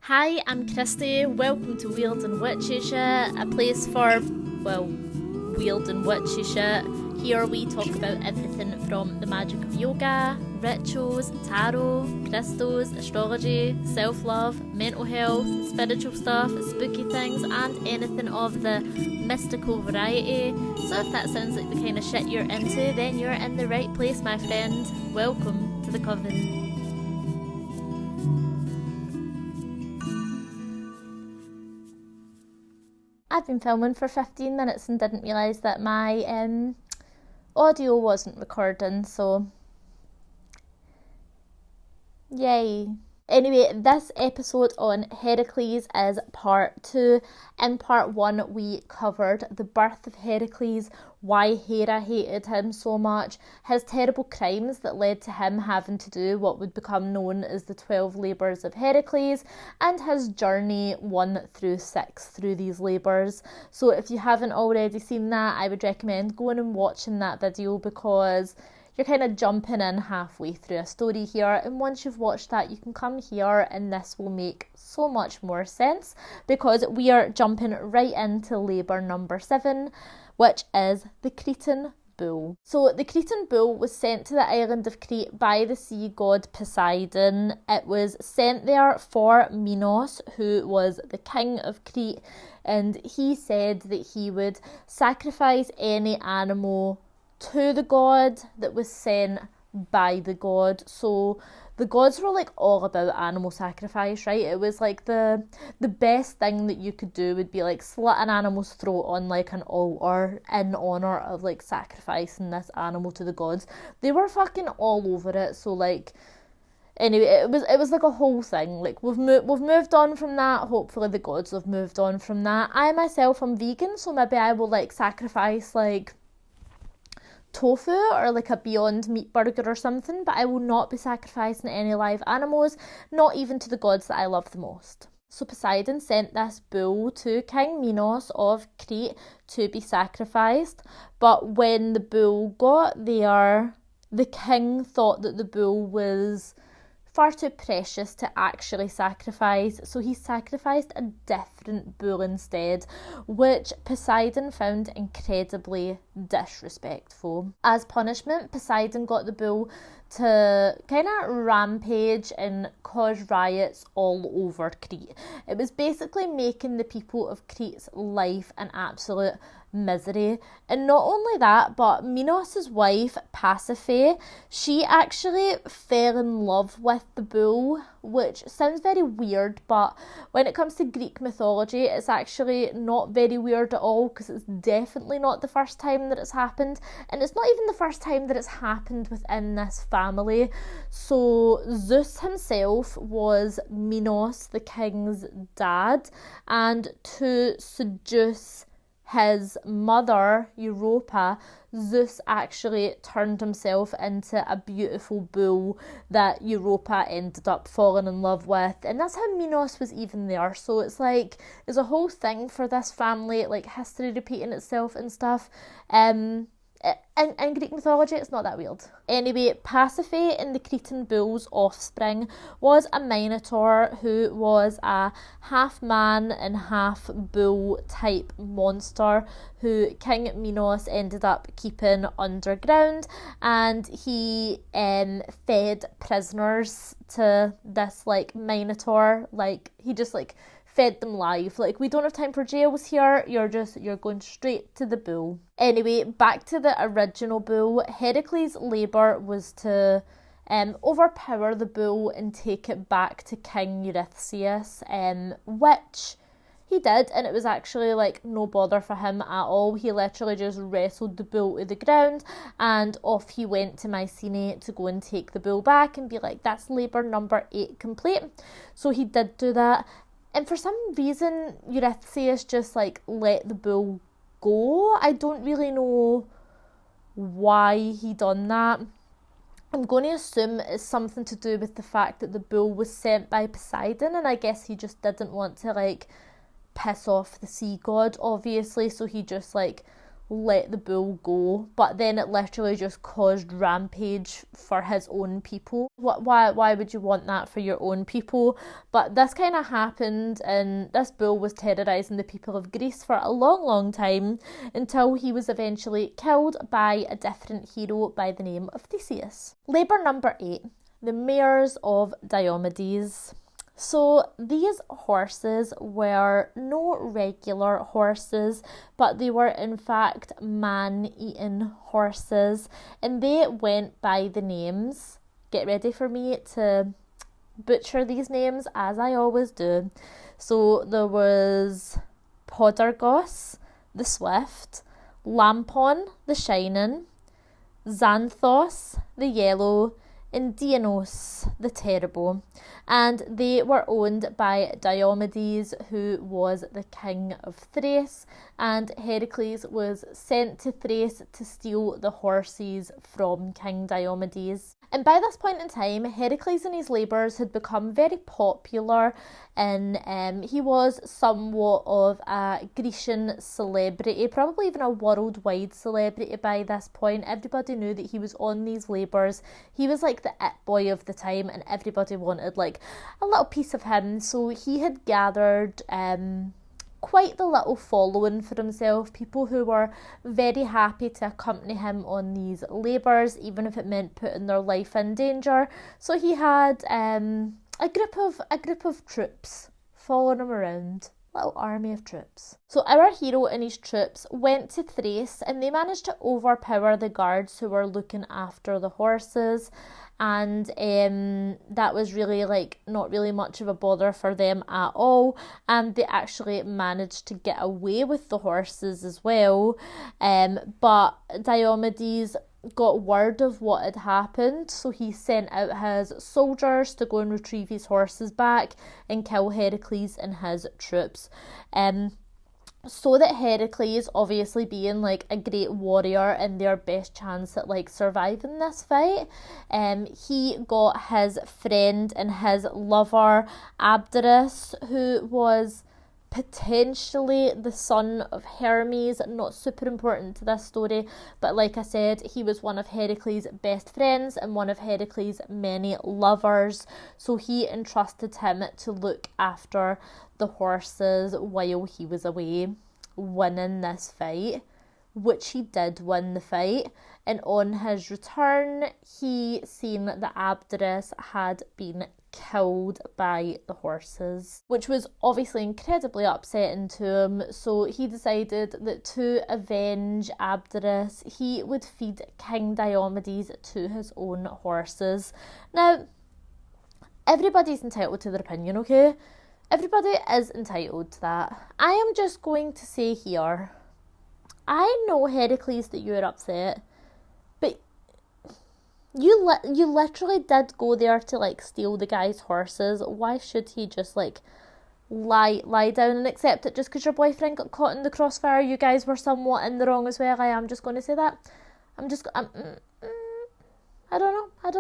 Hi, I'm Christy. Welcome to Weird and Witchy Shit, a place for, well, weird and witchy shit. Here we talk about everything from the magic of yoga, rituals, tarot, crystals, astrology, self-love, mental health, spiritual stuff, spooky things, and anything of the mystical variety. So if that sounds like the kind of shit you're into, then you're in the right place, my friend. Welcome to the coven. I've been filming for 15 minutes and didn't realise that my audio wasn't recording, so yay. Anyway, this episode on Heracles is part 2. In part 1 we covered the birth of Heracles, why Hera hated him so much, his terrible crimes that led to him having to do what would become known as the 12 labours of Heracles, and his journey 1 through 6 through these labours. So if you haven't already seen that, I would recommend going and watching that video, because you're kind of jumping in halfway through a story here, and once you've watched that you can come here and this will make so much more sense, because we are jumping right into labour number 7, which is the Cretan bull. So the Cretan bull was sent to the island of Crete by the sea god Poseidon. It was sent there for Minos, who was the king of Crete, and he said that he would sacrifice any animal to the god that was sent by the god. So the gods were like all about animal sacrifice, right? It was like the best thing that you could do would be like slit an animal's throat on like an altar in honour of like sacrificing this animal to the gods. They were fucking all over it. So like, anyway, it was like a whole thing. Like we've moved on from that. Hopefully the gods have moved on from that. I myself am vegan, so maybe I will like sacrifice like tofu or like a Beyond Meat burger or something, but I will not be sacrificing any live animals, not even to the gods that I love the most. So Poseidon sent this bull to King Minos of Crete to be sacrificed, but when the bull got there, the king thought that the bull was far too precious to actually sacrifice, so he sacrificed a different bull instead, which Poseidon found incredibly disrespectful. As punishment, Poseidon got the bull to kind of rampage and cause riots all over Crete. It was basically making the people of Crete's life an absolute misery. And not only that, but Minos' wife Pasiphae, she actually fell in love with the bull, which sounds very weird, but when it comes to Greek mythology, it's actually not very weird at all, because it's definitely not the first time that it's happened, and it's not even the first time that it's happened within this family. So Zeus himself was Minos, the king's dad, and to seduce his mother, Europa, Zeus actually turned himself into a beautiful bull that Europa ended up falling in love with, and that's how Minos was even there. So it's like, there's a whole thing for this family, like history repeating itself and stuff. In Greek mythology, it's not that weird. Anyway, Pasiphae in the Cretan bull's offspring was a minotaur, who was a half man and half bull type monster who King Minos ended up keeping underground, and he fed prisoners to this like minotaur. Like he just like fed them live. Like, we don't have time for jails here, you're going straight to the bull. Anyway, back to the original bull. Heracles' labour was to overpower the bull and take it back to King Eurystheus, which he did, and it was actually like no bother for him at all. He literally just wrestled the bull to the ground, and off he went to Mycenae to go and take the bull back and be like, that's labour number 8 complete. So he did do that. And for some reason, Eurystheus just like let the bull go. I don't really know why he done that. I'm going to assume it's something to do with the fact that the bull was sent by Poseidon, and I guess he just didn't want to like piss off the sea god, obviously, so he just like let the bull go, but then it literally just caused rampage for his own people. Why would you want that for your own people? But this kind of happened, and this bull was terrorising the people of Greece for a long time, until he was eventually killed by a different hero by the name of Theseus. Labour number 8, the mares of Diomedes. So these horses were no regular horses, but they were in fact man-eating horses, and they went by the names. Get ready for me to butcher these names, as I always do. So there was Podargos, the swift, Lampon, the shining, Xanthos, the yellow, and Dionos, the terrible, and they were owned by Diomedes, who was the king of Thrace, and Heracles was sent to Thrace to steal the horses from King Diomedes. And by this point in time, Heracles and his labours had become very popular, and he was somewhat of a Grecian celebrity, probably even a worldwide celebrity by this point. Everybody knew that he was on these labours. He was like the it boy of the time, and everybody wanted like a little piece of him. So he had gathered quite the little following for himself, people who were very happy to accompany him on these labours, even if it meant putting their life in danger. So he had a group of troops following him around, little army of troops. So our hero and his troops went to Thrace, and they managed to overpower the guards who were looking after the horses, and that was really like not really much of a bother for them at all, and they actually managed to get away with the horses as well, but Diomedes got word of what had happened, so he sent out his soldiers to go and retrieve his horses back and kill Heracles and his troops. So that Heracles, obviously being like a great warrior and their best chance at like surviving this fight, he got his friend and his lover Abderus, who was potentially the son of Hermes. Not super important to this story, but like I said, he was one of Heracles' best friends and one of Heracles' many lovers, so he entrusted him to look after the horses while he was away, winning this fight, which he did win the fight. And on his return, he seen that Abderus had been killed by the horses, which was obviously incredibly upsetting to him. So he decided that to avenge Abderus, he would feed King Diomedes to his own horses. Now, everybody's entitled to their opinion, okay? Everybody is entitled to that. I am just going to say here, I know, Heracles, that you're upset, but you literally did go there to like steal the guy's horses. Why should he just like lie down and accept it just because your boyfriend got caught in the crossfire? You guys were somewhat in the wrong as well. I am just going to say that. I don't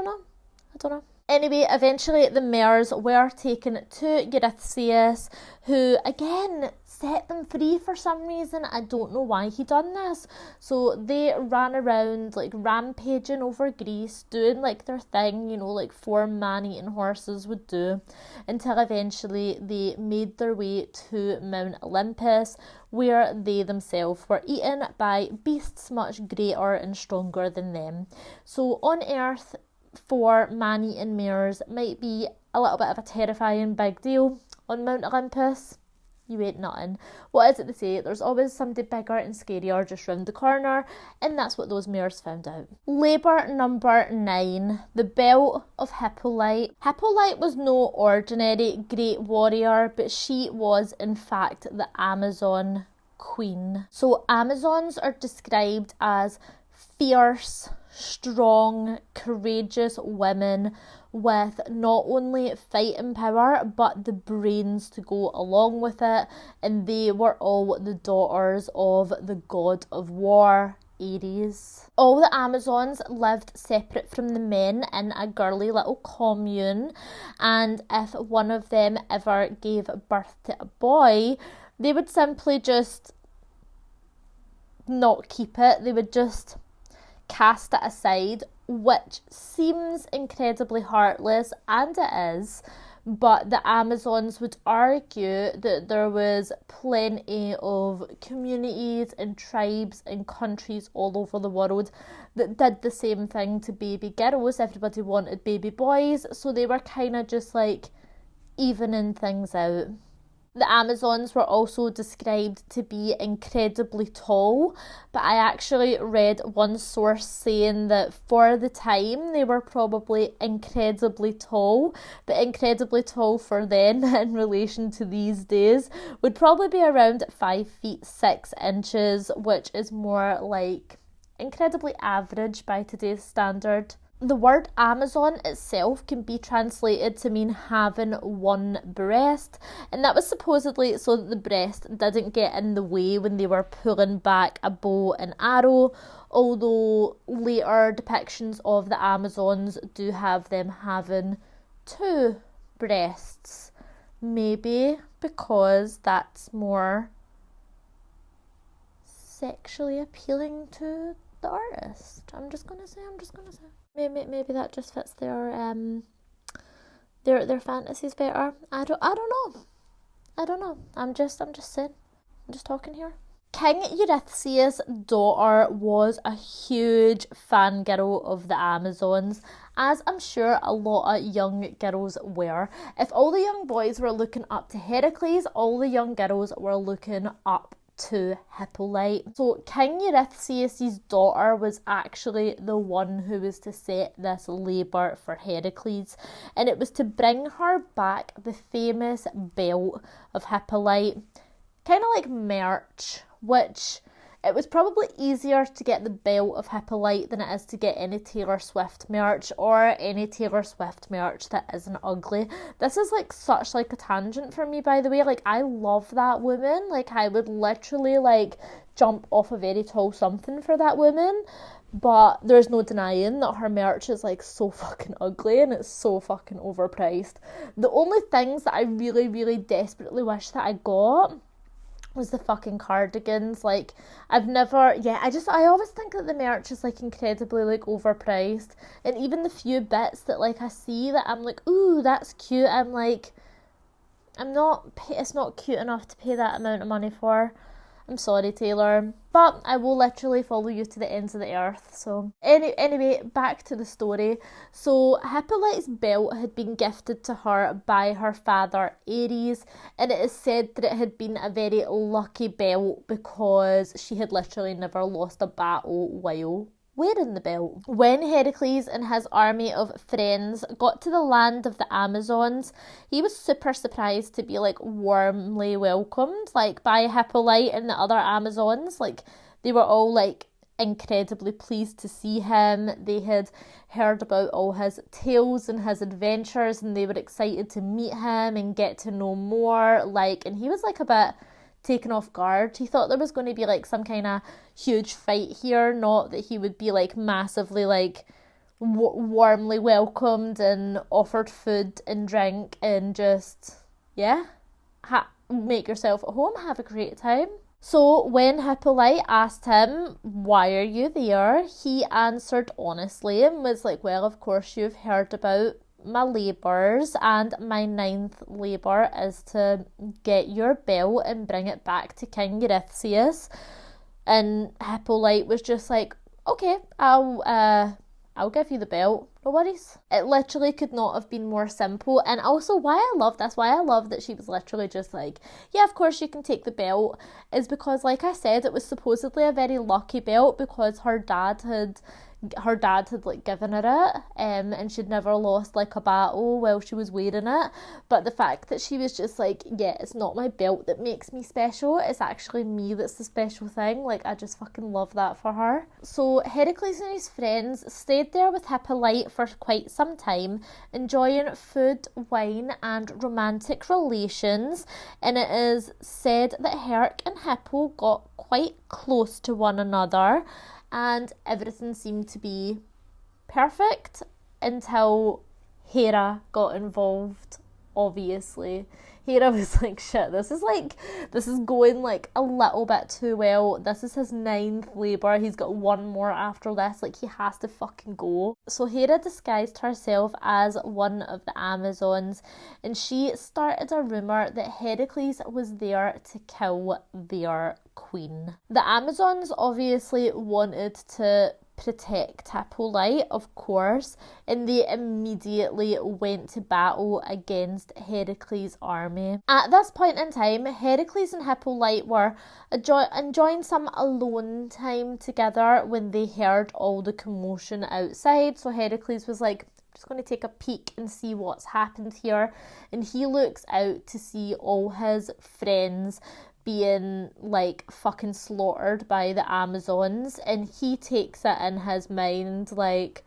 know. Anyway, eventually the mares were taken to Eurystheus, who again set them free for some reason. I don't know why he done this. So they ran around like rampaging over Greece, doing like their thing, you know, like 4 man-eating horses would do, until eventually they made their way to Mount Olympus, where they themselves were eaten by beasts much greater and stronger than them. So on Earth, 4 man-eating mares might be a little bit of a terrifying big deal. On Mount Olympus, you ain't nothing. What is it they say? There's always something bigger and scarier just round the corner, and that's what those mares found out. Labour number 9, the belt of Hippolyte. Hippolyte was no ordinary great warrior, but she was in fact the Amazon queen. So Amazons are described as fierce, strong, courageous women with not only fighting power but the brains to go along with it, and they were all the daughters of the god of war, Ares. All the Amazons lived separate from the men in a girly little commune, and if one of them ever gave birth to a boy, they would simply just not keep it. They would just cast it aside, which seems incredibly heartless, and it is. But the Amazons would argue that there was plenty of communities and tribes and countries all over the world that did the same thing to baby girls. Everybody wanted baby boys, so they were kind of just like evening things out. The Amazons were also described to be incredibly tall, but I actually read one source saying that for the time they were probably incredibly tall, but incredibly tall for then in relation to these days would probably be around 5 feet 6 inches, which is more like incredibly average by today's standard. The word Amazon itself can be translated to mean having one breast, and that was supposedly so that the breast didn't get in the way when they were pulling back a bow and arrow, although later depictions of the Amazons do have them having 2 breasts, maybe because that's more sexually appealing to the artist. I'm just gonna say. Maybe that just fits their fantasies better. I don't know. I'm just saying. I'm just talking here. King Eurystheus' daughter was a huge fangirl of the Amazons, as I'm sure a lot of young girls were. If all the young boys were looking up to Heracles, all the young girls were looking up to Hippolyte. So King Eurystheus' daughter was actually the one who was to set this labour for Heracles, and it was to bring her back the famous belt of Hippolyte, kind of like merch, which it was probably easier to get the belt of Hippolyte than it is to get any Taylor Swift merch, or any Taylor Swift merch that isn't ugly. This is like such like a tangent for me, by the way. Like, I love that woman. Like, I would literally like jump off a very tall something for that woman. But there's no denying that her merch is like so fucking ugly and it's so fucking overpriced. The only things that I really, really desperately wish that I got was the fucking cardigans. Like, I always think that the merch is like incredibly like overpriced, and even the few bits that like I see that I'm like, ooh, that's cute, I'm like, it's not cute enough to pay that amount of money for. I'm sorry, Taylor, but I will literally follow you to the ends of the earth. So anyway, back to the story. So Hippolyte's belt had been gifted to her by her father Ares, and it is said that it had been a very lucky belt because she had literally never lost a battle while wearing the belt. When Heracles and his army of friends got to the land of the Amazons, he was super surprised to be like warmly welcomed like by Hippolyte and the other Amazons. Like, they were all like incredibly pleased to see him. They had heard about all his tales and his adventures, and they were excited to meet him and get to know more. Like, and he was like a bit taken off guard. He thought there was going to be like some kind of huge fight here, not that he would be like massively like warmly welcomed and offered food and drink and just make yourself at home, have a great time. So when Hippolyte asked him, why are you there, he answered honestly and was like, well, of course you've heard about my labours, and my 9th labour is to get your belt and bring it back to King Eurystheus. And Hippolyte was just like, okay, I'll give you the belt, no worries. It literally could not have been more simple. And also why I love that she was literally just like, yeah, of course you can take the belt, is because, like I said, it was supposedly a very lucky belt because her dad had like given her it, and she'd never lost like a battle while she was wearing it. But the fact that she was just like, yeah, it's not my belt that makes me special, it's actually me that's the special thing. Like, I just fucking love that for her. So Heracles and his friends stayed there with Hippolyte for quite some time, enjoying food, wine and romantic relations, and it is said that Herc and Hippo got quite close to one another, and everything seemed to be perfect until Hera got involved, obviously. Hera was like, shit, this is going like a little bit too well. This is his 9th labour. He's got one more after this. Like, he has to fucking go. So Hera disguised herself as one of the Amazons, and she started a rumour that Heracles was there to kill their queen. The Amazons obviously wanted to protect Hippolyte, of course, and they immediately went to battle against Heracles' army. At this point in time, Heracles and Hippolyte were enjoying some alone time together when they heard all the commotion outside. So Heracles was like, I'm just going to take a peek and see what's happened here, and he looks out to see all his friends being like fucking slaughtered by the Amazons, and he takes it in his mind like,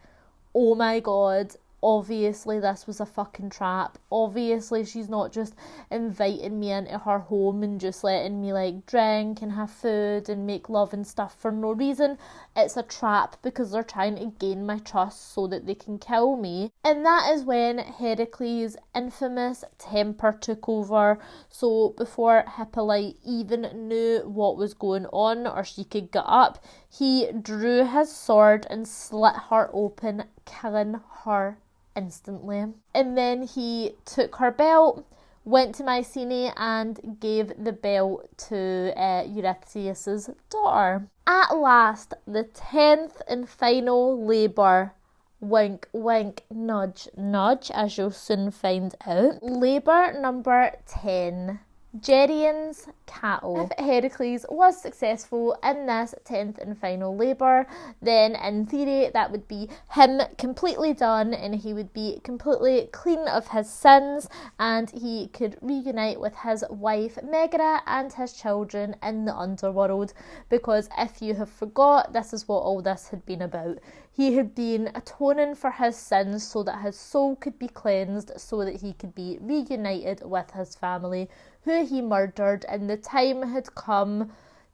oh my god, obviously this was a fucking trap. Obviously she's not just inviting me into her home and just letting me like drink and have food and make love and stuff for no reason. It's a trap because they're trying to gain my trust so that they can kill me. And that is when Heracles' infamous temper took over. So before Hippolyte even knew what was going on or she could get up, he drew his sword and slit her open, killing her instantly. And then he took her belt, went to Mycenae and gave the belt to Eurystheus' daughter. At last, the 10th and final labour. Wink, wink, nudge, nudge, as you'll soon find out. Labour number 10. Geryon's cattle. If Heracles was successful in this 10th and final labour, then in theory that would be him completely done, and he would be completely clean of his sins, and he could reunite with his wife Megara and his children in the underworld. Because if you have forgot, this is what all this had been about. He had been atoning for his sins so that his soul could be cleansed, so that he could be reunited with his family, who he murdered, and the time had come.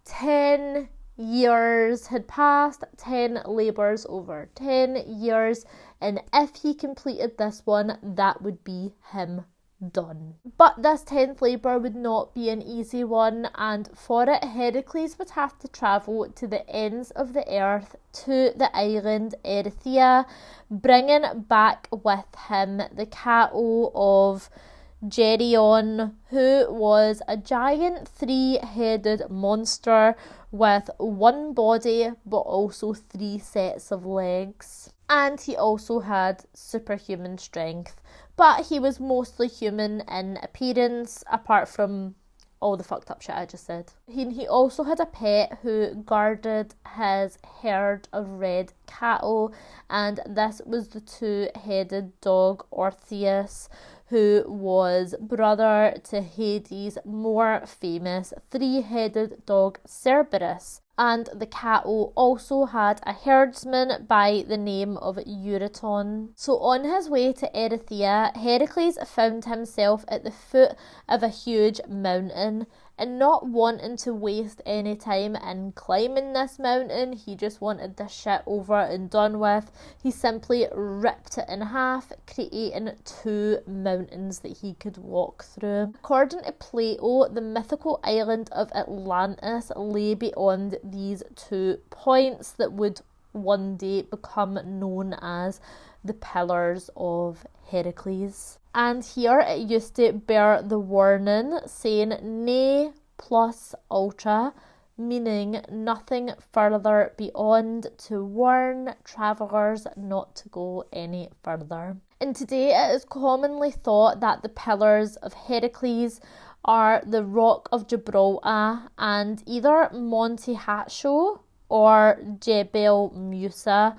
10 years had passed, 10 labours over 10 years, and if he completed this one, that would be him done. But this 10th labour would not be an easy one, and for it Heracles would have to travel to the ends of the earth to the island Erythea, bringing back with him the cattle of Geryon, who was a giant 3-headed monster with one body but also 3 sets of legs. And he also had superhuman strength, but he was mostly human in appearance, apart from all the fucked up shit I just said. He also had a pet who guarded his herd of red cattle, and this was the 2-headed dog Orpheus, who was brother to Hades' more famous 3-headed dog Cerberus. And the cattle also had a herdsman by the name of Euryton. So on his way to Erythea, Heracles found himself at the foot of a huge mountain, and not wanting to waste any time in climbing this mountain, he just wanted this shit over and done with. He simply ripped it in half, creating 2 mountains that he could walk through. According to Plato, the mythical island of Atlantis lay beyond these 2 points that would one day become known as the Pillars of Heracles. And here it used to bear the warning saying ne plus ultra, meaning nothing further beyond, to warn travellers not to go any further. And today it is commonly thought that the Pillars of Heracles are the Rock of Gibraltar and either Monte Hatcho or Jebel Musa,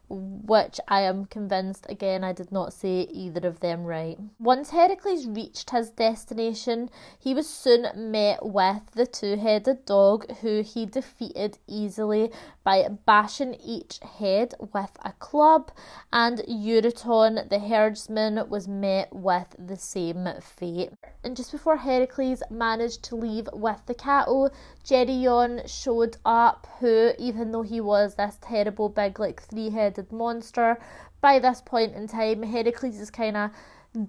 which I am convinced, again, I did not say either of them right. Once Heracles reached his destination, he was soon met with the 2-headed dog, who he defeated easily by bashing each head with a club, and Euryton, the herdsman, was met with the same fate. And just before Heracles managed to leave with the cattle, Geryon showed up, who, even though he was this terrible big 3-headed monster, by this point in time Heracles is kind of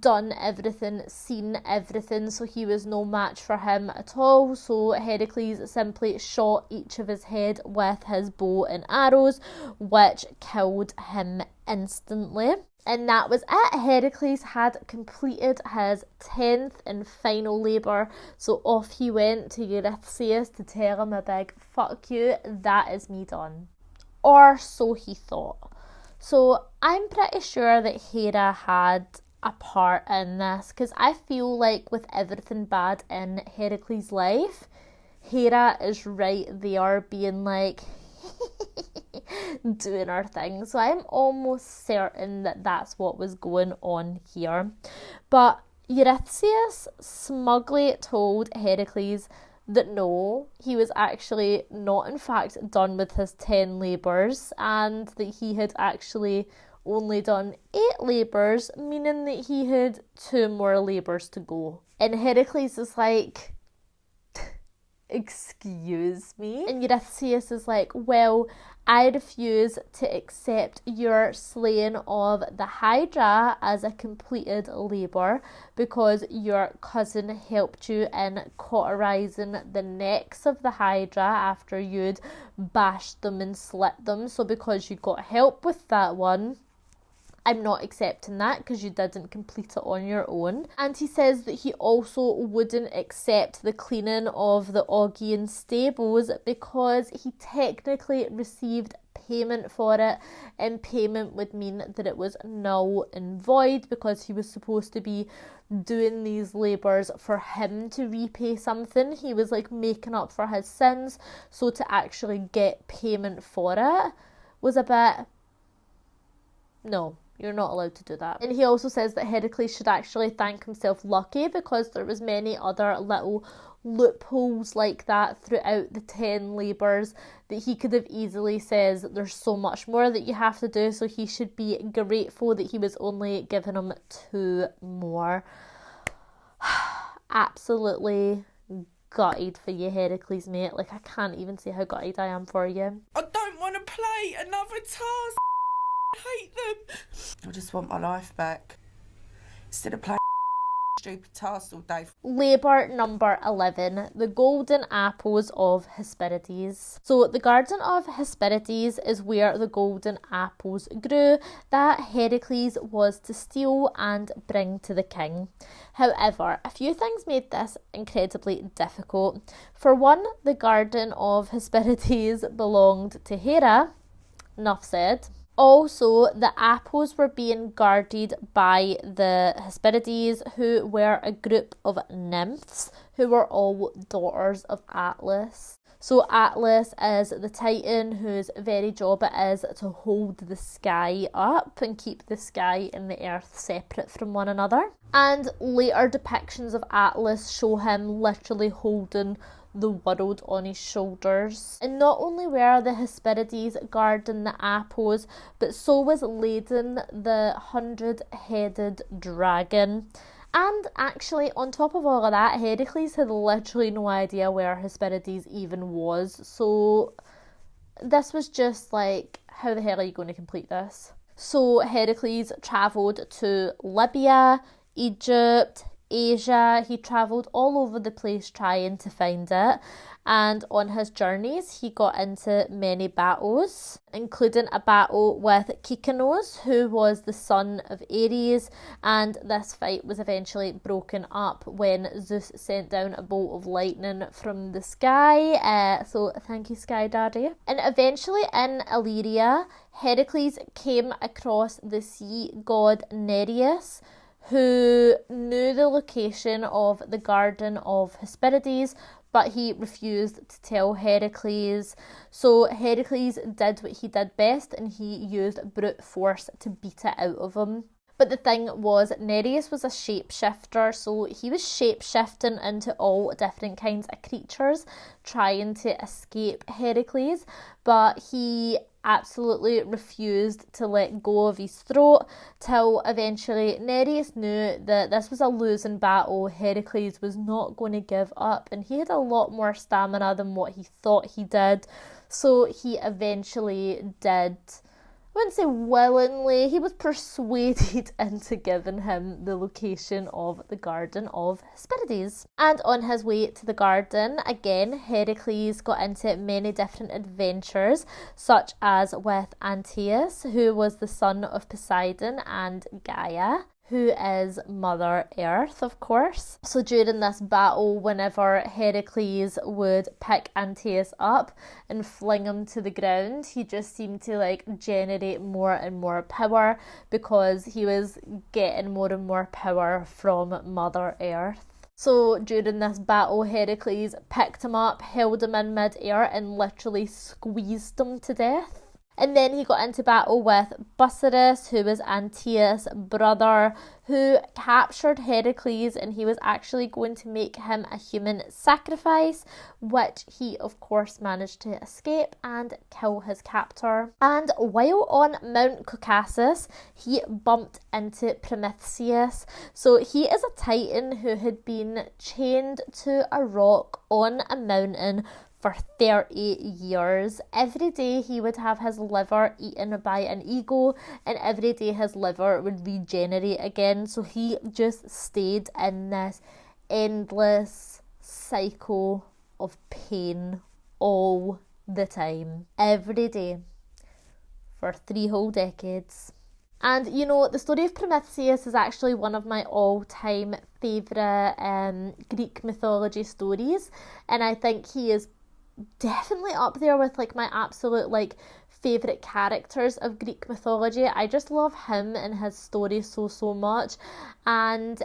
done everything, seen everything, so he was no match for him at all. So Heracles simply shot each of his head with his bow and arrows, which killed him instantly. And that was it. Heracles had completed his 10th and final labour, so off he went to Eurystheus to tell him a big fuck you, that is me done. Or so he thought. So I'm pretty sure that Hera had a part in this, because I feel like with everything bad in Heracles' life, Hera is right there being like doing her thing. So I'm almost certain that that's what was going on here. But Eurystheus smugly told Heracles that no, he was actually not in fact done with his 10 labours, and that he had actually only done 8 labours, meaning that he had 2 more labours to go. And Heracles is like, excuse me? And Eurystheus is like, well, I refuse to accept your slaying of the Hydra as a completed labour, because your cousin helped you in cauterising the necks of the Hydra after you'd bashed them and slit them. So because you got help with that one, I'm not accepting that because you didn't complete it on your own. And he says that he also wouldn't accept the cleaning of the Augean stables because he technically received payment for it, and payment would mean that it was null and void because he was supposed to be doing these labours for him to repay something. He was like making up for his sins, so to actually get payment for it was a bit... no. You're not allowed to do that. And he also says that Heracles should actually thank himself lucky because there was many other little loopholes like that throughout the 10 labours that he could have easily says there's so much more that you have to do, so he should be grateful that he was only giving him 2 more. Absolutely gutted for you, Heracles, mate. Like, I can't even say how gutted I am for you. I don't want to play another task. I hate them. I just want my life back. Instead of playing stupid tasks all day. Labour number 11, the golden apples of Hespirides. So the garden of Hespirides is where the golden apples grew that Heracles was to steal and bring to the king. However, a few things made this incredibly difficult. For one, the garden of Hespirides belonged to Hera. Enough said. Also, the apples were being guarded by the Hespirides, who were a group of nymphs who were all daughters of Atlas. So Atlas is the titan whose very job it is to hold the sky up and keep the sky and the earth separate from one another. And later depictions of Atlas show him literally holding the world on his shoulders. And not only were the Hespirides guarding the apples, but so was Ladon, the 100-headed dragon. And actually, on top of all of that, Heracles had literally no idea where Hespirides even was. So this was just like, how the hell are you going to complete this? So Heracles travelled to Libya, Egypt, Asia. He travelled all over the place trying to find it, and on his journeys he got into many battles, including a battle with Kykenos, who was the son of Ares, and this fight was eventually broken up when Zeus sent down a bolt of lightning from the sky, so thank you, Sky Daddy. And eventually in Illyria, Heracles came across the sea god Nereus, who knew the location of the garden of Hespirides, but he refused to tell Heracles. So Heracles did what he did best, and he used brute force to beat it out of him. But the thing was, Nereus was a shapeshifter, so he was shapeshifting into all different kinds of creatures, trying to escape Heracles, but he absolutely refused to let go of his throat till eventually Nereus knew that this was a losing battle. Heracles was not going to give up, and he had a lot more stamina than what he thought he did, so he eventually did wouldn't say willingly, he was persuaded into giving him the location of the Garden of Hespirides. And on his way to the garden, again, Heracles got into many different adventures, such as with Antaeus, who was the son of Poseidon, and Gaia, who is Mother Earth, of course. So during this battle, whenever Heracles would pick Antaeus up and fling him to the ground, he just seemed to like generate more and more power because he was getting more and more power from Mother Earth. So during this battle, Heracles picked him up, held him in mid-air and literally squeezed him to death. And then he got into battle with Bucerus, who was Antaeus' brother, who captured Heracles, and he was actually going to make him a human sacrifice, which he of course managed to escape and kill his captor. And while on Mount Caucasus, he bumped into Prometheus. So he is a titan who had been chained to a rock on a mountain for 30 years. Every day he would have his liver eaten by an eagle, and every day his liver would regenerate again. So he just stayed in this endless cycle of pain all the time, every day, for 3 whole decades. And you know, the story of Prometheus is actually one of my all-time favourite Greek mythology stories, and I think he is definitely up there with like my absolute like favourite characters of Greek mythology. I just love him and his story so much, and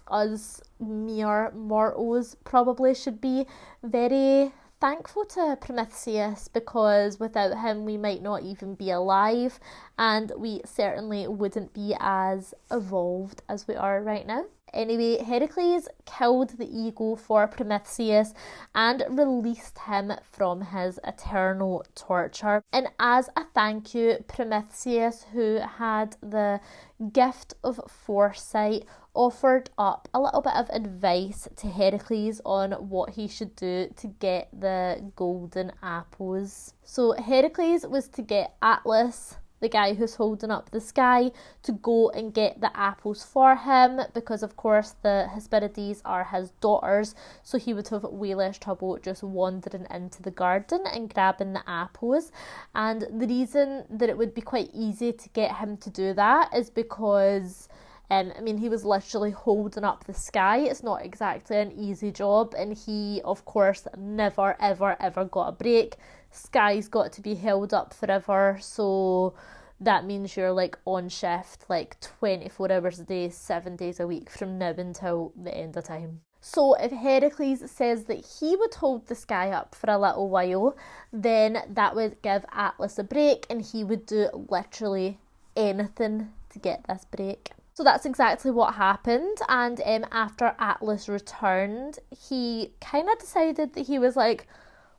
us mere mortals probably should be very thankful to Prometheus, because without him we might not even be alive, and we certainly wouldn't be as evolved as we are right now. Anyway, Heracles killed the eagle for Prometheus and released him from his eternal torture. And as a thank you, Prometheus, who had the gift of foresight, offered up a little bit of advice to Heracles on what he should do to get the golden apples. So Heracles was to get Atlas, the guy who's holding up the sky, to go and get the apples for him, because of course the Hespirides are his daughters, so he would have way less trouble just wandering into the garden and grabbing the apples. And the reason that it would be quite easy to get him to do that is because he was literally holding up the sky. It's not exactly an easy job, and he of course never ever got a break. Sky's got to be held up forever, so that means you're like on shift like 24 hours a day, 7 days a week from now until the end of time. So if Heracles says that he would hold the sky up for a little while, then that would give Atlas a break, and he would do literally anything to get this break. So that's exactly what happened, and after Atlas returned, he kind of decided that he was like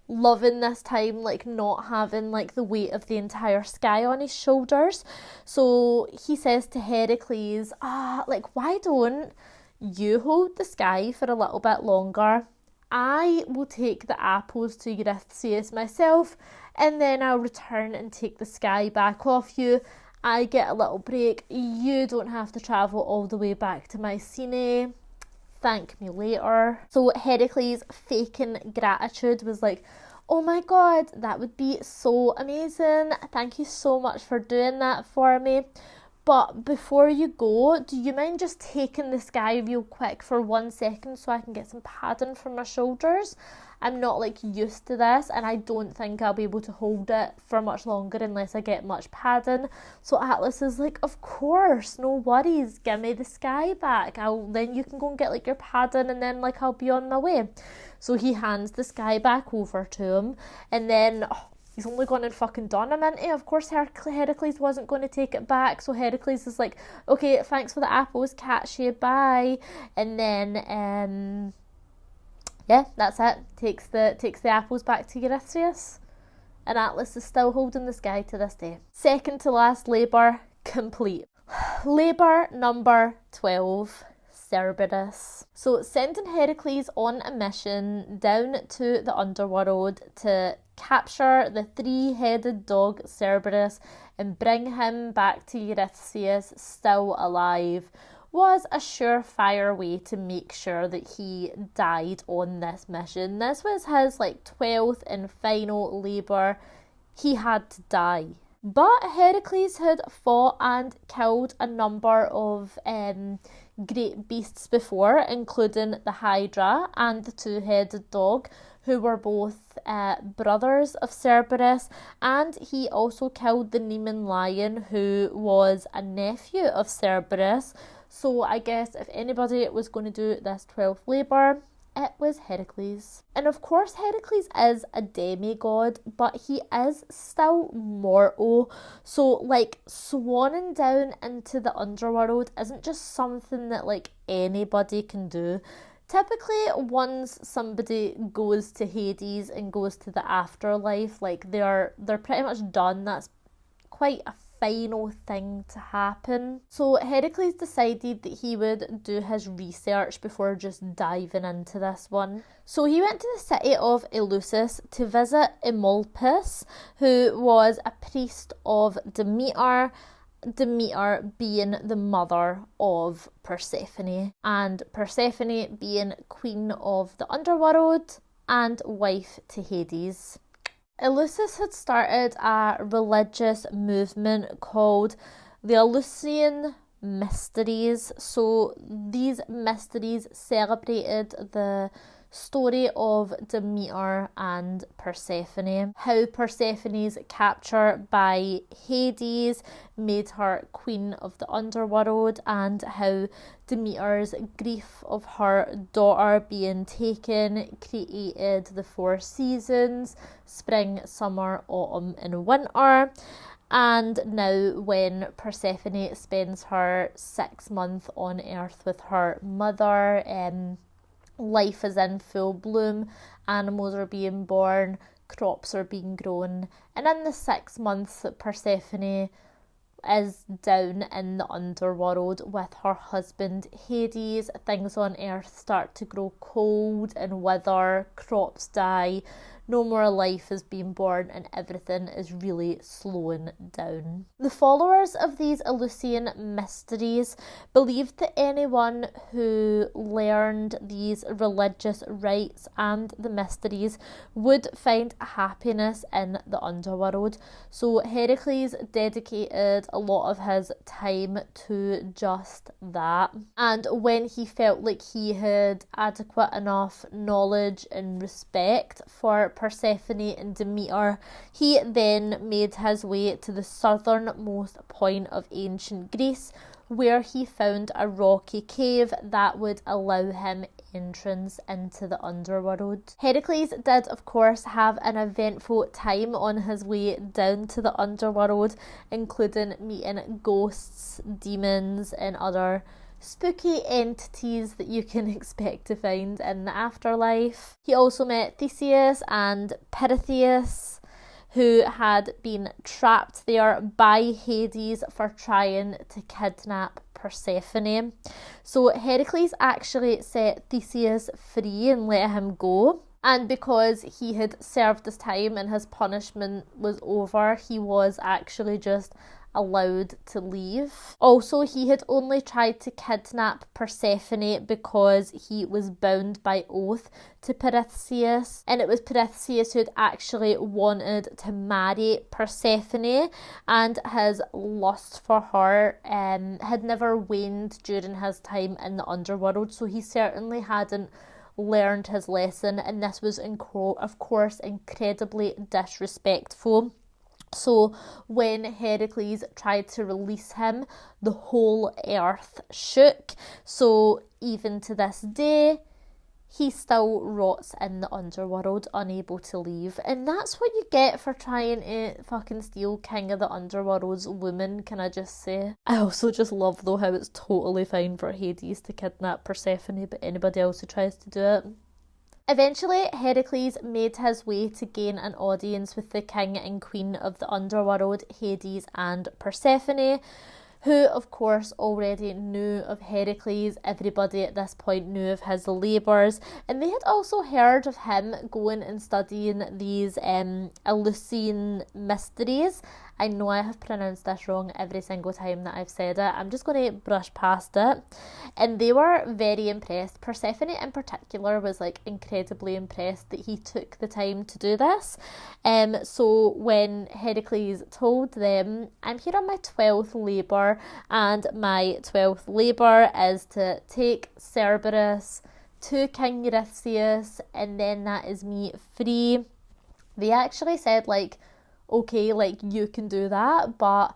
loving this time, like not having like the weight of the entire sky on his shoulders. So he says to Heracles, like, why don't you hold the sky for a little bit longer? I will take the apples to Eurystheus myself, and then I'll return and take the sky back off you. I get a little break. You don't have to travel all the way back to Mycenae. Thank me later. So Heracles, faking gratitude, was like, oh my god, that would be so amazing. Thank you so much for doing that for me. But before you go, do you mind just taking the sky real quick for 1 second so I can get some padding for my shoulders? I'm not like used to this, and I don't think I'll be able to hold it for much longer unless I get much padding. So Atlas is like, of course, no worries, give me the sky back. Then you can go and get like your padding, and then like I'll be on my way. So he hands the sky back over to him, and then he's only gone and fucking done him, isn't he? Of course Heracles wasn't going to take it back, so Heracles is like, okay, thanks for the apples, catch you, bye. And then yeah, that's it. Takes the apples back to Eurystheus, and Atlas is still holding the sky to this day. Second to last labour complete. Labour number 12. Cerberus. So sending Heracles on a mission down to the underworld to capture the three-headed dog Cerberus and bring him back to Eurystheus still alive was a surefire way to make sure that he died on this mission. This was his 12th and final labour. He had to die. But Heracles had fought and killed a number of great beasts before, including the Hydra and the two-headed dog, who were both brothers of Cerberus, and he also killed the Nemean lion, who was a nephew of Cerberus. So I guess if anybody was going to do this 12th labour, it was Heracles. And of course Heracles is a demigod, but he is still mortal. So swanning down into the underworld isn't just something that anybody can do. Typically, once somebody goes to Hades and goes to the afterlife, they're pretty much done. That's quite a final thing to happen. So Heracles decided that he would do his research before just diving into this one. So he went to the city of Eleusis to visit Eumolpus, who was a priest of Demeter, Demeter being the mother of Persephone, and Persephone being queen of the underworld and wife to Hades. Eleusis had started a religious movement called the Eleusinian Mysteries. So these mysteries celebrated the story of Demeter and Persephone, how Persephone's capture by Hades made her queen of the underworld, and how Demeter's grief of her daughter being taken created the 4 seasons: spring, summer, autumn and winter. And now when Persephone spends her 6th month on earth with her mother, life is in full bloom, animals are being born, crops are being grown, and in the 6 months that Persephone is down in the underworld with her husband Hades, things on earth start to grow cold and wither, crops die, no more life is being born, and everything is really slowing down. The followers of these Eleusinian mysteries believed that anyone who learned these religious rites and the mysteries would find happiness in the underworld. So Heracles dedicated a lot of his time to just that. And when he felt like he had adequate enough knowledge and respect for Persephone and Demeter, he then made his way to the southernmost point of ancient Greece, where he found a rocky cave that would allow him entrance into the underworld. Heracles did of course have an eventful time on his way down to the underworld, including meeting ghosts, demons and other spooky entities that you can expect to find in the afterlife. He also met Theseus and Pirithous, who had been trapped there by Hades for trying to kidnap Persephone. So Heracles actually set Theseus free and let him go. And because he had served his time and his punishment was over, he was actually just allowed to leave. Also, he had only tried to kidnap Persephone because he was bound by oath to Pirithous, and it was Pirithous who had actually wanted to marry Persephone, and his lust for her had never waned during his time in the underworld, so he certainly hadn't learned his lesson, and this was of course incredibly disrespectful. So when Heracles tried to release him, the whole earth shook. So even to this day, he still rots in the underworld, unable to leave. And that's what you get for trying to fucking steal King of the Underworld's woman, can I just say. I also just love though how it's totally fine for Hades to kidnap Persephone, but anybody else who tries to do it. Eventually, Heracles made his way to gain an audience with the king and queen of the underworld, Hades and Persephone, who of course already knew of Heracles. Everybody at this point knew of his labours, and they had also heard of him going and studying these Eleusinian mysteries. I know I have pronounced this wrong every single time that I've said it. I'm just going to brush past it. And they were very impressed. Persephone in particular was like incredibly impressed that he took the time to do this. So when Heracles told them, I'm here on my 12th labour, and my 12th labour is to take Cerberus to King Eurystheus, and then that is me free. They actually said, like, okay, like, you can do that, but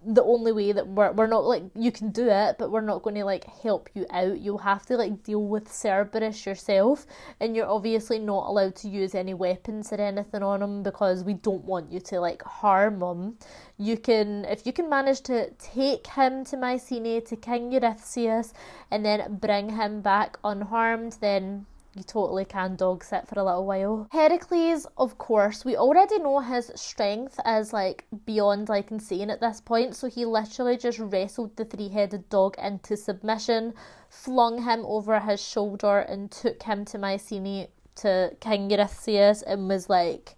the only way that we're not, like, you can do it, but we're not going to, like, help you out. You'll have to, like, deal with Cerberus yourself, and you're obviously not allowed to use any weapons or anything on him because we don't want you to, like, harm him. If you can manage to take him to Mycenae, to King Eurystheus, and then bring him back unharmed, then you totally can dog sit for a little while. Heracles, of course, we already know his strength is like beyond like insane at this point, so he literally just wrestled the three-headed dog into submission, flung him over his shoulder and took him to Mycenae to King Eurystheus and was like,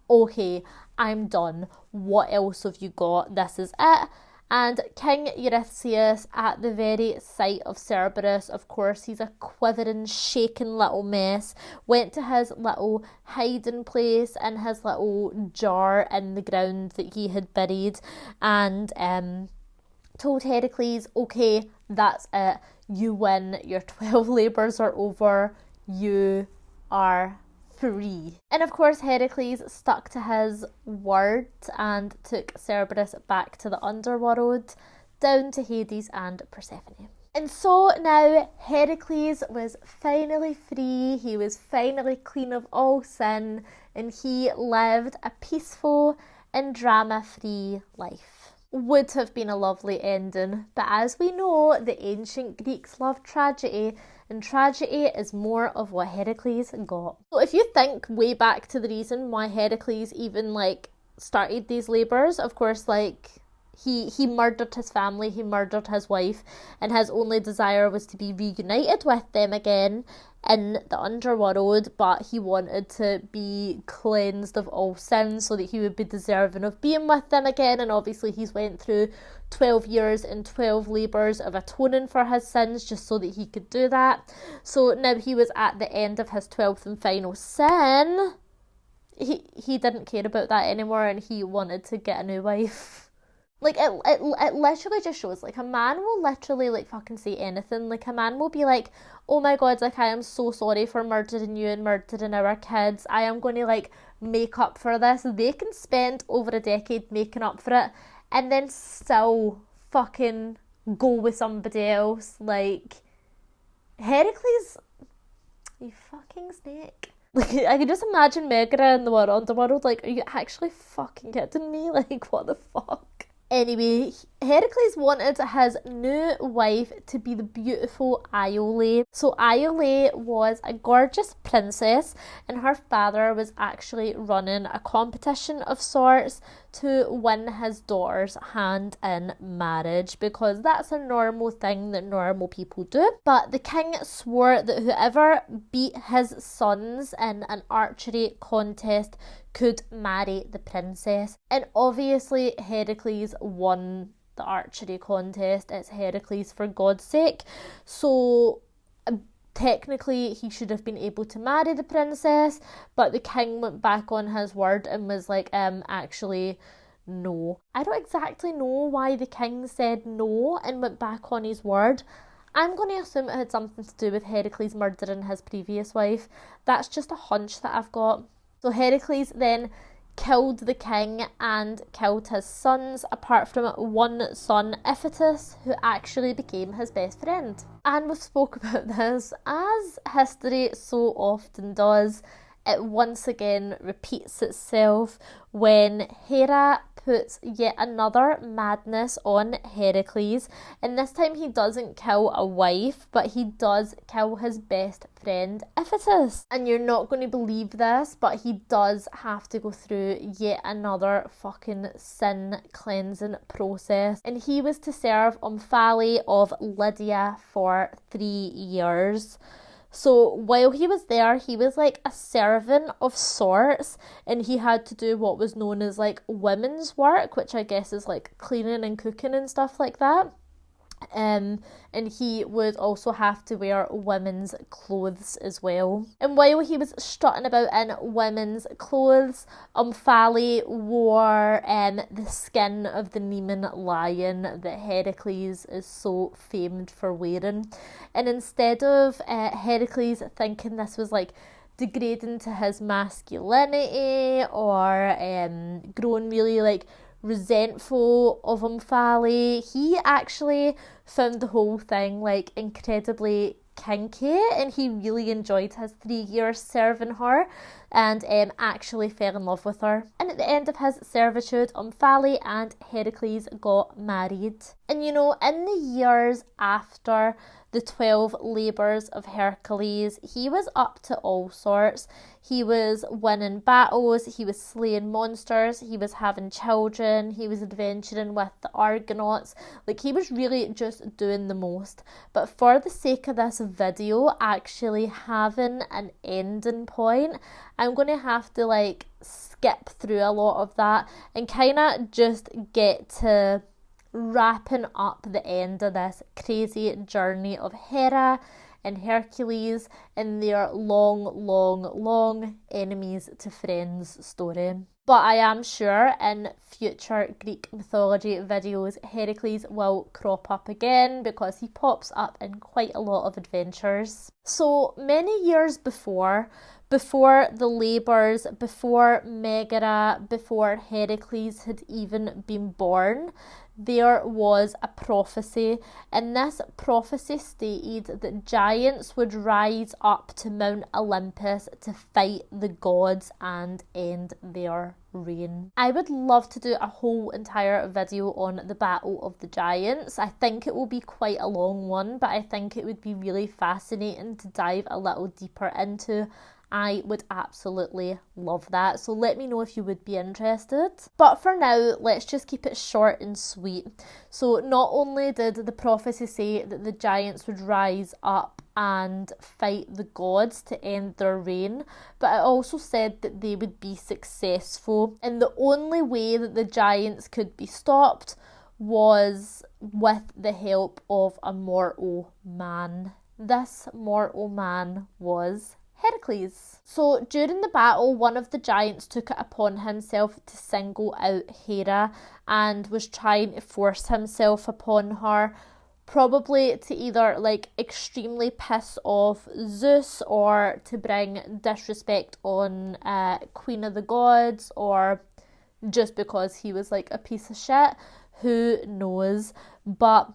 okay, I'm done. What else have you got? This is it. And King Eurystheus, at the very sight of Cerberus, of course, he's a quivering, shaking little mess, went to his little hiding place in his little jar in the ground that he had buried, and told Heracles, okay, that's it, you win, your 12 labours are over, you are free. And of course Heracles stuck to his word and took Cerberus back to the underworld, down to Hades and Persephone. And so now Heracles was finally free, he was finally clean of all sin, and he lived a peaceful and drama-free life. Would have been a lovely ending, but as we know, the ancient Greeks loved tragedy, and tragedy is more of what Heracles got. So if you think way back to the reason why Heracles even like started these labours, of course, like he murdered his family, he murdered his wife, and his only desire was to be reunited with them again in the underworld, but he wanted to be cleansed of all sin so that he would be deserving of being with them again. And obviously he's went through 12 years and 12 labours of atoning for his sins just so that he could do that. So now he was at the end of his 12th and final sin. He didn't care about that anymore, and he wanted to get a new wife. Like, it literally just shows, like, a man will literally, like, fucking say anything. Like, a man will be like, oh my god, like, I am so sorry for murdering you and murdering our kids. I am going to, like, make up for this. They can spend over a decade making up for it and then still fucking go with somebody else. Like, Heracles, you fucking snake. Like, I can just imagine Megara in the underworld, like, are you actually fucking kidding me? Like, what the fuck? Anyway, Heracles wanted his new wife to be the beautiful Iole. So Iole was a gorgeous princess, and her father was actually running a competition of sorts to win his daughter's hand in marriage, because that's a normal thing that normal people do. But the king swore that whoever beat his sons in an archery contest could marry the princess. And obviously Heracles won the archery contest. It's Heracles, for God's sake. So technically he should have been able to marry the princess, but the king went back on his word and was like, actually, no. I don't exactly know why the king said no and went back on his word. I'm going to assume it had something to do with Heracles murdering his previous wife. That's just a hunch that I've got. So Heracles then killed the king and killed his sons, apart from one son, Iphitus, who actually became his best friend. And we've spoke about this, as history so often does. it once again repeats itself when Hera puts yet another madness on Heracles, and this time he doesn't kill a wife, but he does kill his best friend Iphitus. And you're not going to believe this, but he does have to go through yet another fucking sin cleansing process, and he was to serve Omphale of Lydia for 3 years. So while he was there, he was like a servant of sorts, and he had to do what was known as like women's work, which I guess is like cleaning and cooking and stuff like that. And he would also have to wear women's clothes as well. And while he was strutting about in women's clothes, Omphale wore the skin of the Nemean lion that Heracles is so famed for wearing. And instead of Heracles thinking this was like degrading to his masculinity or growing really like resentful of Omphale, he actually found the whole thing like incredibly kinky, and he really enjoyed his 3 years serving her and actually fell in love with her. And at the end of his servitude, Omphale and Heracles got married. And you know, in the years after the 12 labours of Hercules, he was up to all sorts. He was winning battles, he was slaying monsters, he was having children, he was adventuring with the Argonauts. Like, he was really just doing the most. But for the sake of this video actually having an ending point, I'm going to have to like skip through a lot of that and kind of just get to wrapping up the end of this crazy journey of Hera and Hercules and their long enemies to friends story. But I am sure in future Greek mythology videos Heracles will crop up again because he pops up in quite a lot of adventures. So many years before the labours, before Megara, before Heracles had even been born, there was a prophecy, and this prophecy stated that giants would rise up to Mount Olympus to fight the gods and end their reign. I would love to do a whole entire video on the Battle of the Giants. I think it will be quite a long one, but I think it would be really fascinating to dive a little deeper into. I would absolutely love that, so let me know if you would be interested. But for now, let's just keep it short and sweet. So not only did the prophecy say that the giants would rise up and fight the gods to end their reign, but it also said that they would be successful, and the only way that the giants could be stopped was with the help of a mortal man. This mortal man was Heracles. So during the battle, one of the giants took it upon himself to single out Hera and was trying to force himself upon her, probably to either like extremely piss off Zeus or to bring disrespect on Queen of the Gods, or just because he was like a piece of shit. Who knows? But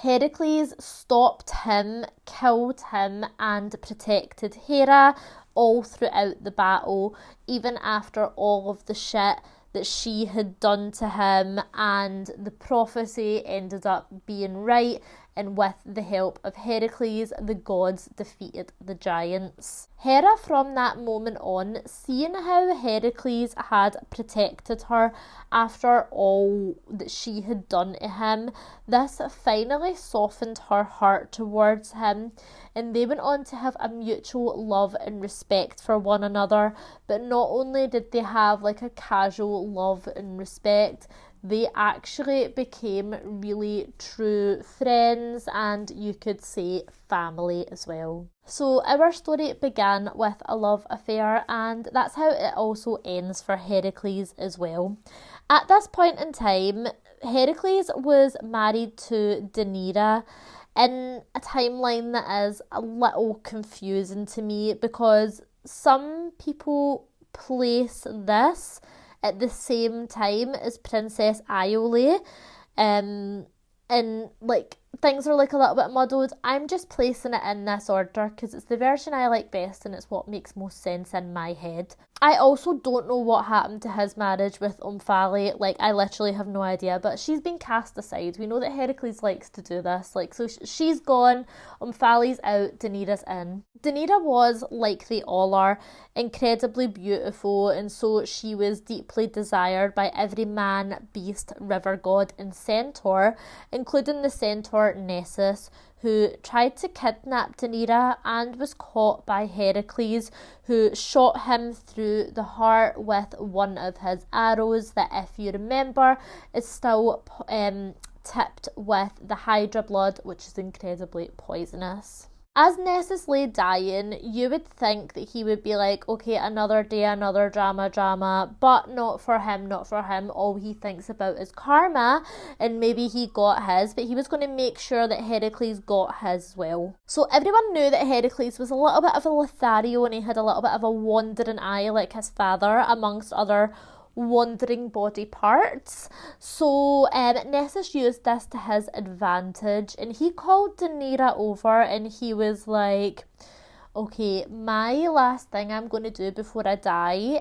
Heracles stopped him, killed him, and protected Hera all throughout the battle, even after all of the shit that she had done to him, and the prophecy ended up being right, and with the help of Heracles, the gods defeated the giants. Hera, from that moment on, seeing how Heracles had protected her after all that she had done to him, this finally softened her heart towards him, and they went on to have a mutual love and respect for one another. But not only did they have like a casual love and respect, they actually became really true friends, and you could say family as well. So our story began with a love affair, and that's how it also ends for Heracles as well. At this point in time, Heracles was married to Daenerys in a timeline that is a little confusing to me, because some people place this at the same time as Princess Iole, and like things are like a little bit muddled, I'm just placing it in this order because it's the version I like best and it's what makes most sense in my head. I also don't know what happened to his marriage with Omphale. Like, I literally have no idea, but she's been cast aside. We know that Heracles likes to do this. Like, so she's gone, Omphale's out, Deneira's in. Deneira was, like they all are, incredibly beautiful, and so she was deeply desired by every man, beast, river god and centaur, including the centaur Nessus, who tried to kidnap Deneira and was caught by Heracles, who shot him through the heart with one of his arrows that, if you remember, is still tipped with the Hydra blood, which is incredibly poisonous. As Nessus lay dying, you would think that he would be like, okay, another day, another drama, but not for him. All he thinks about is karma, and maybe he got his, but he was going to make sure that Heracles got his as well. So everyone knew that Heracles was a little bit of a Lothario, and he had a little bit of a wandering eye like his father, amongst other wandering body parts. So Nessus used this to his advantage, and he called Deneira over and he was like, okay, my last thing I'm going to do before I die,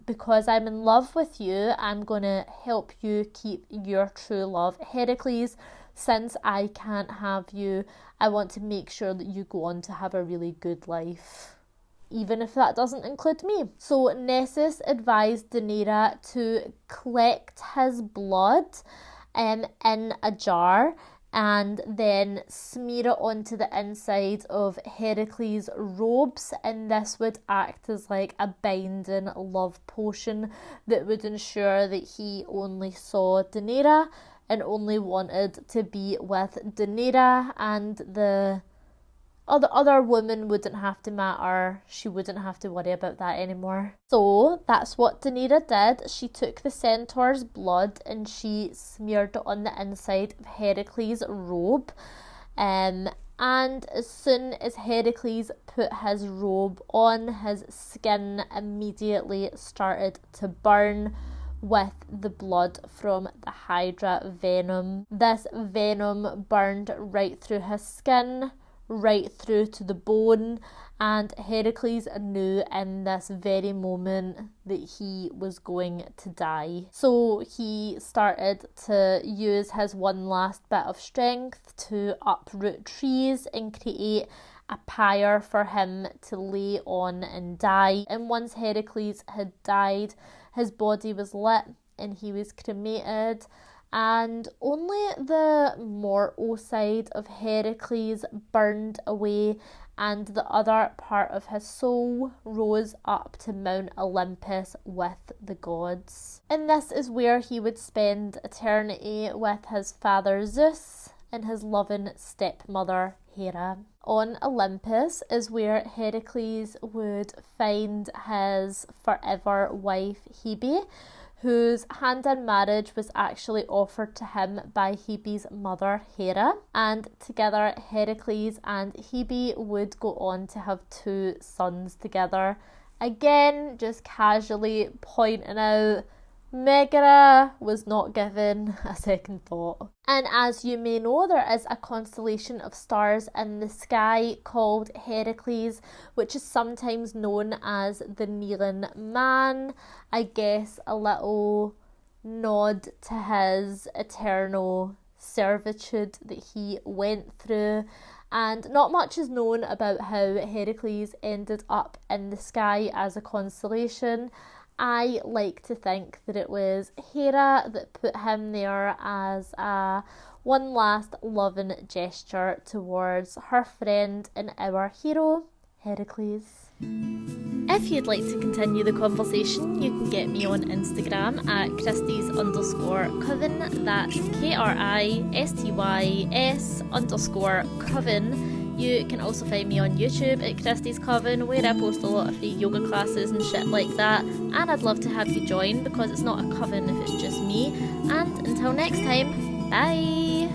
because I'm in love with you, I'm going to help you keep your true love, Heracles. Since I can't have you, I want to make sure that you go on to have a really good life, even if that doesn't include me. So Nessus advised Deneira to collect his blood in a jar and then smear it onto the inside of Heracles' robes, and this would act as like a binding love potion that would ensure that he only saw Deneira and only wanted to be with Deneira, and the other woman wouldn't have to matter. She wouldn't have to worry about that anymore. So that's what Deneira did. She took the centaur's blood and she smeared it on the inside of Heracles' robe. And as soon as Heracles put his robe on, his skin immediately started to burn with the blood from the Hydra venom. This venom burned right through his skin, right through to the bone, and Heracles knew in this very moment that he was going to die. So he started to use his one last bit of strength to uproot trees and create a pyre for him to lay on and die. And once Heracles had died, his body was lit and he was cremated, and only the mortal side of Heracles burned away, and the other part of his soul rose up to Mount Olympus with the gods. And this is where he would spend eternity with his father Zeus and his loving stepmother Hera. On Olympus is where Heracles would find his forever wife Hebe, whose hand in marriage was actually offered to him by Hebe's mother Hera, and together Heracles and Hebe would go on to have 2 sons together. Again, just casually pointing out, Megara was not given a second thought. And as you may know, there is a constellation of stars in the sky called Heracles, which is sometimes known as the Kneeling Man. I guess a little nod to his eternal servitude that he went through. And not much is known about how Heracles ended up in the sky as a constellation. I like to think that it was Hera that put him there as a one last loving gesture towards her friend and our hero, Heracles. If you'd like to continue the conversation, you can get me on Instagram at kristys_coven. That's KRISTYS_coven. You can also find me on YouTube at Kristys Coven, where I post a lot of free yoga classes and shit like that, and I'd love to have you join because it's not a coven if it's just me. And until next time, bye!